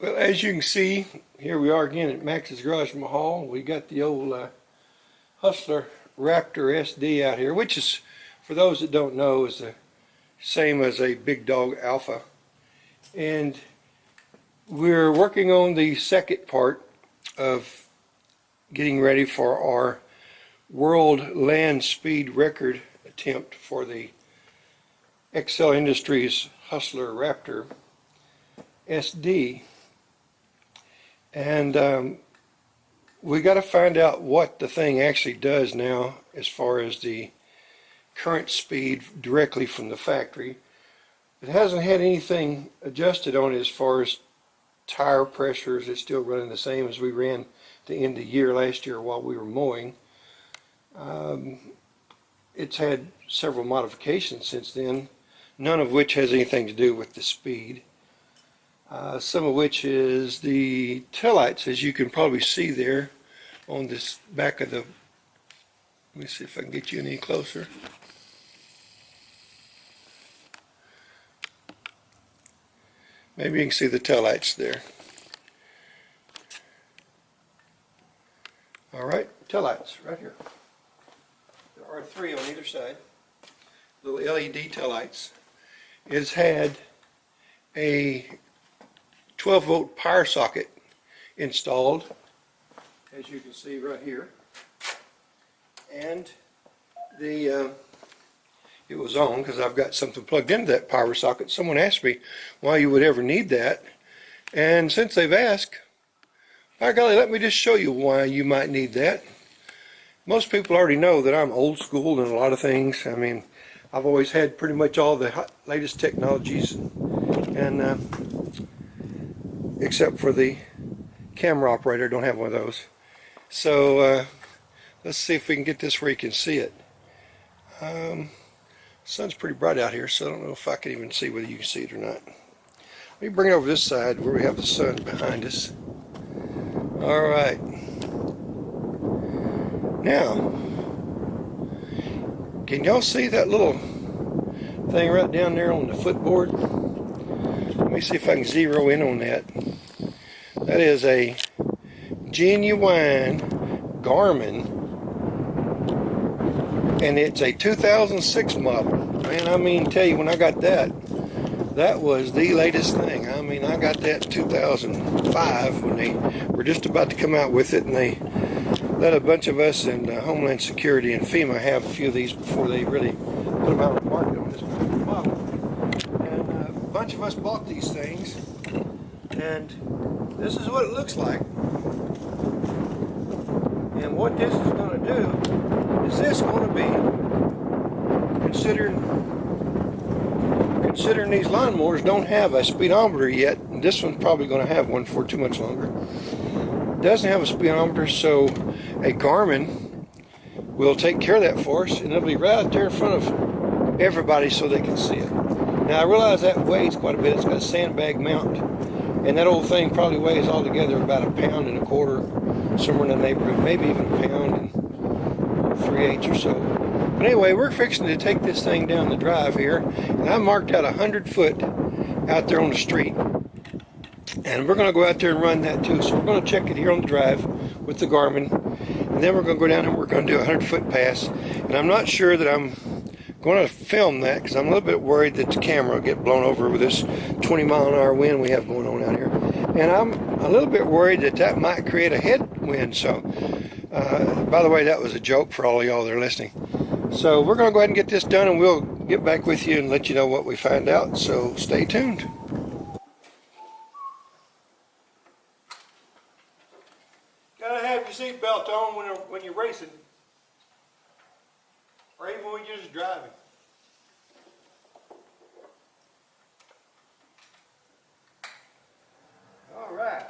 Well, as you can see, here we are again at MaxsGarajMahal. We got the old Hustler Raptor SD out here, which is, for those that don't know, is the same as a Big Dog Alpha. And we're working on the second part of getting ready for our world land speed record attempt for the XL Industries Hustler Raptor SD. And we got to find out what the thing actually does now as far as the current speed directly from the factory. It hasn't had anything adjusted on it as far as tire pressures. It's still running the same as we ran the end of the year last year while we were mowing. It's had several modifications since then, none of which has anything to do with the speed. Some of which is the taillights, as you can probably see there on this back of the, let me see if I can get you any closer. Maybe you can see the taillights there. Alright, taillights right here. There are three on either side. Little LED taillights. It's had a 12-volt power socket installed, as you can see right here, and the it was on because I've got something plugged into that power socket. Someone asked me why you would ever need that, and since they've asked, by golly, let me just show you why you might need that. Most people already know that I'm old school in a lot of things. I mean, I've always had pretty much all the latest technologies, and except for the camera operator, I don't have one of those. So let's see if we can get this where you can see it. Sun's pretty bright out here, so I don't know if I can even see whether you can see it or not. Let me bring it over this side where we have the sun behind us. Alright. Now, can y'all see that little thing right down there on the footboard? Let me see if I can zero in on that. That is a genuine Garmin, and it's a 2006 model. Man, I mean, tell you, when I got that, that was the latest thing. I mean, I got that in 2005 when they were just about to come out with it, and they let a bunch of us in Homeland Security and FEMA have a few of these before they really put them out on the market on this model. And a bunch of us bought these things, and this is what it looks like. And what this is going to do is this going to be, considering these lawnmowers don't have a speedometer yet, and this one's probably going to have one for too much longer. It doesn't have a speedometer, so a Garmin will take care of that for us, and it'll be right out there in front of everybody so they can see it. Now, I realize that weighs quite a bit. It's got a sandbag mount, and that old thing probably weighs altogether about 1.25 pounds, somewhere in the neighborhood, maybe even 1 pound and 3/8 or so. But anyway, we're fixing to take this thing down the drive here, and I marked out 100 foot out there on the street, and we're going to go out there and run that too. So we're going to check it here on the drive with the Garmin, and then we're going to go down and we're going to do a 100-foot pass. And I'm not sure that I'm going to film that because I'm a little bit worried that the camera will get blown over with this 20-mile-an-hour wind we have going on out here. And I'm a little bit worried that that might create a headwind. So, by the way, that was a joke for all of y'all that are listening. So we're going to go ahead and get this done, and we'll get back with you and let you know what we find out. So stay tuned. Gotta have your seatbelt on when you're racing, or even when you're just driving. All right.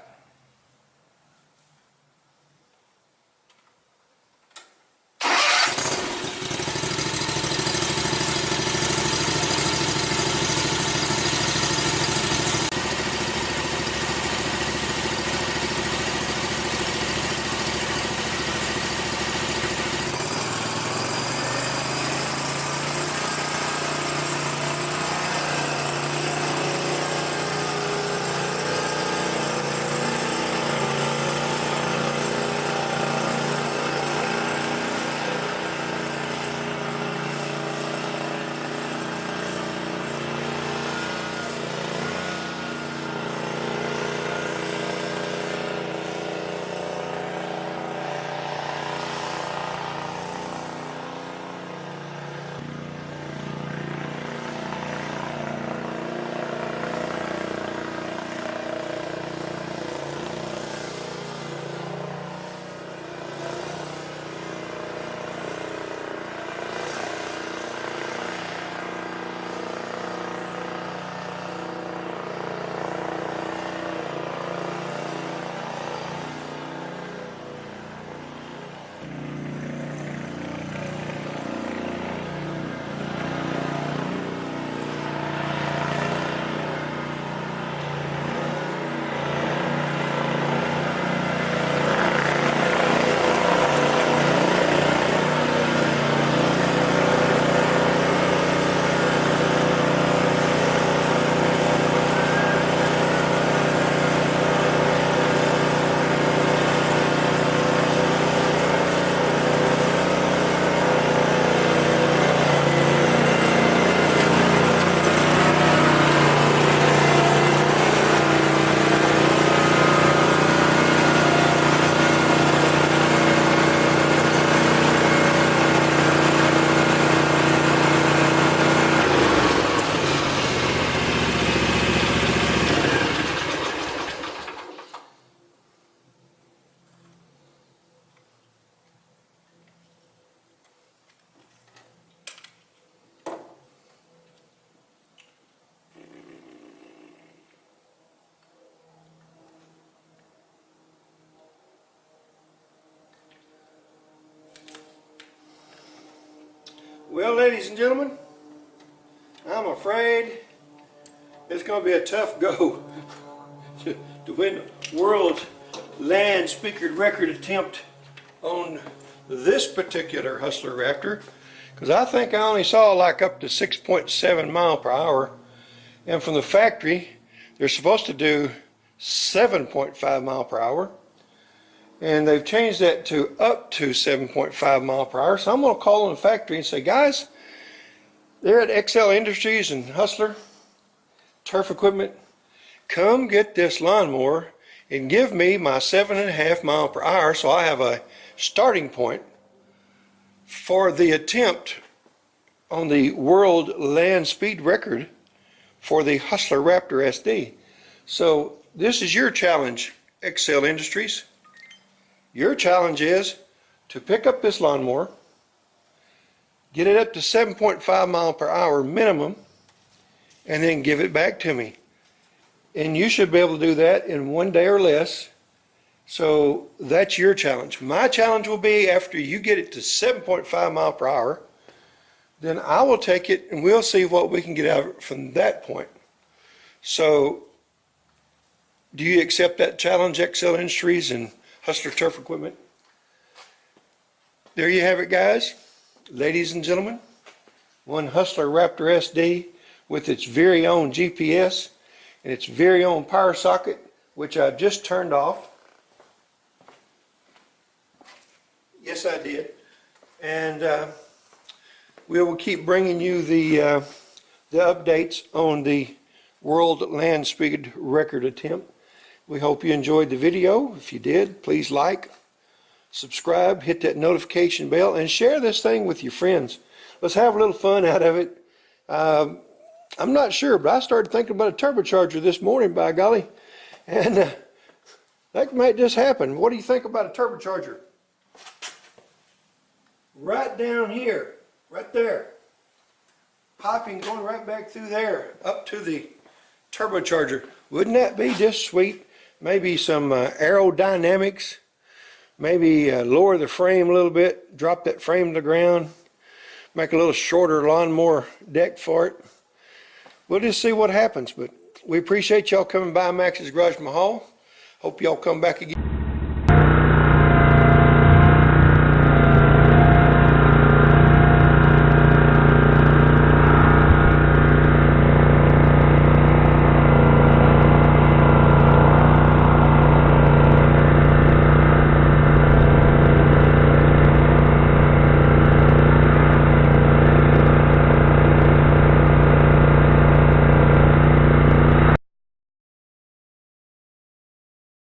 Well, ladies and gentlemen, I'm afraid it's going to be a tough go to win world land speaker record attempt on this particular Hustler Raptor, because I think I only saw like up to 6.7 mile per hour, and from the factory they're supposed to do 7.5 mile per hour, and they've changed that to up to 7.5 mile per hour. So I'm going to call on the factory and say, guys, they're at XL Industries and Hustler Turf Equipment, come get this lawnmower and give me my 7.5 mile per hour so I have a starting point for the attempt on the world land speed record for the Hustler Raptor SD. So this is your challenge, XL Industries. Your challenge is to pick up this lawnmower, get it up to 7.5 mile per hour minimum, and then give it back to me. And you should be able to do that in 1 day or less. So that's your challenge. My challenge will be after you get it to 7.5 mile per hour, then I will take it and we'll see what we can get out of it from that point. So do you accept that challenge, XL Industries and Hustler Turf Equipment? There you have it, guys. Ladies and gentlemen, one Hustler Raptor SD with its very own GPS and its very own power socket, which I've just turned off. Yes, I did. And we will keep bringing you the updates on the world land speed record attempt. We hope you enjoyed the video. If you did, please like, subscribe, hit that notification bell, and share this thing with your friends. Let's have a little fun out of it. I'm not sure, but I started thinking about a turbocharger this morning, by golly, and that might just happen. What do you think about a turbocharger? Right down here, right there. Piping going right back through there, up to the turbocharger. Wouldn't that be just sweet? Maybe some aerodynamics, maybe lower the frame a little bit, drop that frame to the ground, make a little shorter lawnmower deck for it. We'll just see what happens, but we appreciate y'all coming by MaxsGarajMahal. Hope y'all come back again.